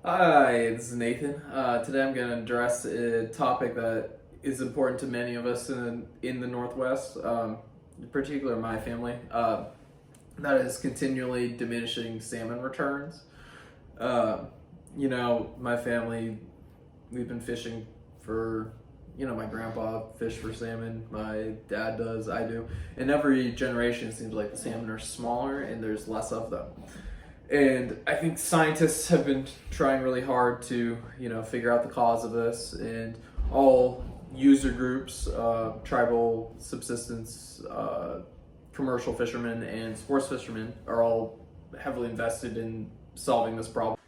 Hi, this is Nathan. Today I'm going to address a topic that is important to many of us in the Northwest, in particular my family. That is continually diminishing salmon returns. Uh, my family, we've been fishing for, my grandpa fished for salmon, my dad does, I do. And every generation it seems like the salmon are smaller and there's less of them. And I think scientists have been trying really hard to, figure out the cause of this. And all user groups, tribal subsistence, commercial fishermen, and sports fishermen are all heavily invested in solving this problem.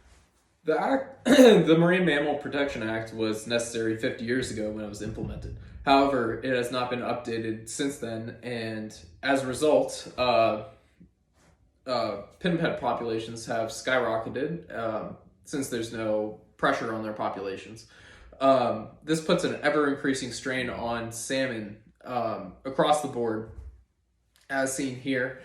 The act, the Marine Mammal Protection Act was necessary 50 years ago when it was implemented. However, it has not been updated since then, and as a result, pinniped populations have skyrocketed since there's no pressure on their populations. This puts an ever-increasing strain on salmon across the board, as seen here.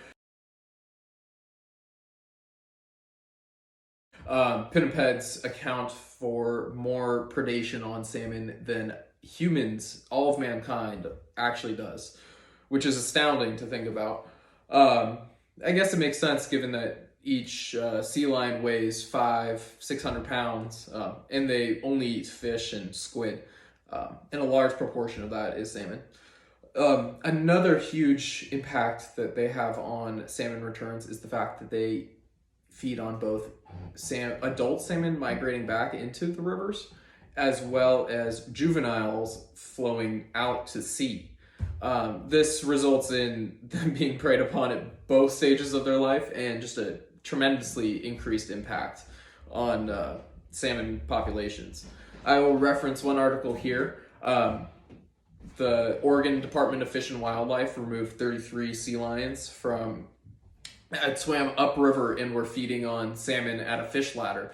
Pinnipeds account for more predation on salmon than humans, all of mankind, actually does, which is astounding to think about. I guess it makes sense given that each sea lion weighs 600 pounds, and they only eat fish and squid, and a large proportion of that is salmon. Another huge impact that they have on salmon returns is the fact that they feed on both adult salmon migrating back into the rivers, as well as juveniles flowing out to sea. This results in them being preyed upon at both stages of their life and just a tremendously increased impact on salmon populations. I will reference one article here. The Oregon Department of Fish and Wildlife removed 33 sea lions had swam upriver and were feeding on salmon at a fish ladder.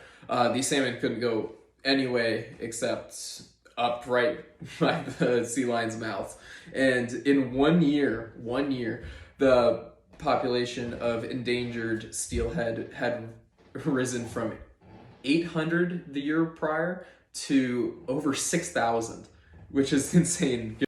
These salmon couldn't go any way except up right by the sea lion's mouth. And in 1 year, the population of endangered steelhead had risen from 800 the year prior to over 6,000, which is insane.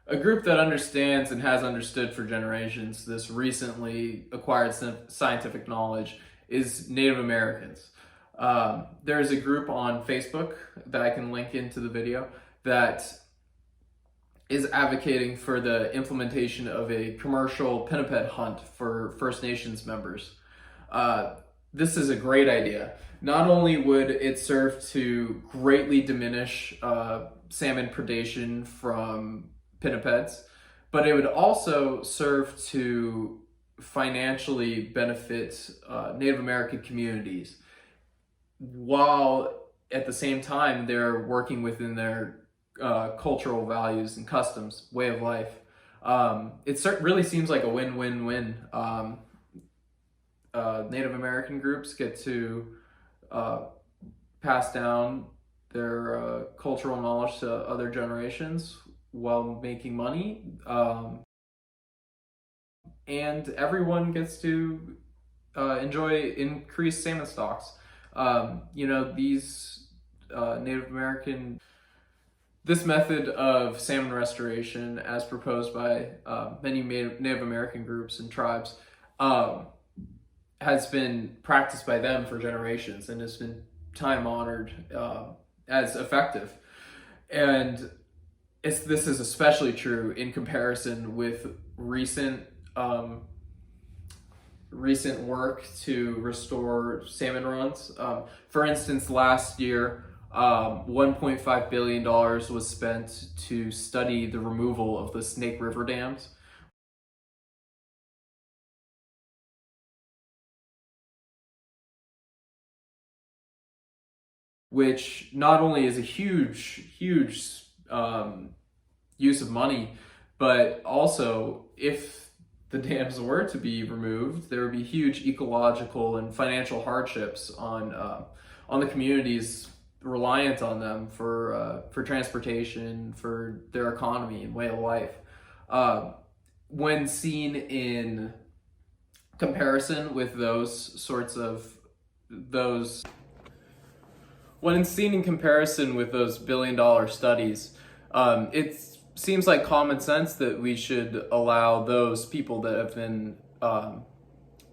A group that understands and has understood for generations this recently acquired scientific knowledge is Native Americans. There is a group on Facebook that I can link into the video that is advocating for the implementation of a commercial pinniped hunt for First Nations members. This is a great idea. Not only would it serve to greatly diminish salmon predation from pinnipeds, but it would also serve to financially benefit Native American communities, while at the same time they're working within their cultural values and customs, way of life. It really seems like a win-win-win. Native American groups get to pass down their cultural knowledge to other generations while making money, and everyone gets to enjoy increased salmon stocks. These Native American, this method of salmon restoration, as proposed by many Native American groups and tribes, has been practiced by them for generations and has been time honored as effective. And this is especially true in comparison with recent work to restore salmon runs. For instance, last year, $1.5 billion was spent to study the removal of the Snake River dams, which not only is a huge use of money, but also if the dams were to be removed, there would be huge ecological and financial hardships on the communities reliant on them for transportation, for their economy and way of life. When seen in comparison with those billion-dollar studies, it seems like common sense that we should allow those people that have been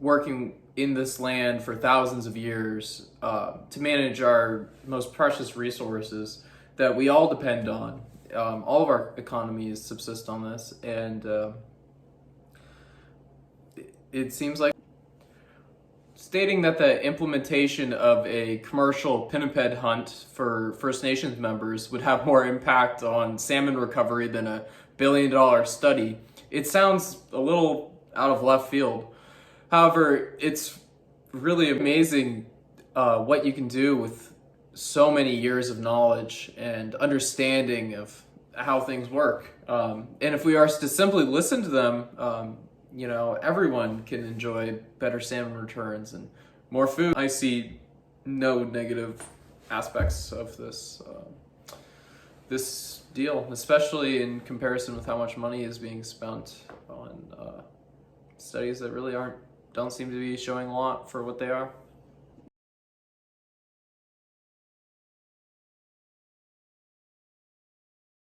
working in this land for thousands of years to manage our most precious resources that we all depend on. All of our economies subsist on this, and it seems like stating that the implementation of a commercial pinniped hunt for First Nations members would have more impact on salmon recovery than a billion-dollar study. It sounds a little out of left field. However, it's really amazing what you can do with so many years of knowledge and understanding of how things work. And if we are to simply listen to them, everyone can enjoy better salmon returns and more food. I see no negative aspects of this deal, especially in comparison with how much money is being spent on studies that really don't seem to be showing a lot for what they are.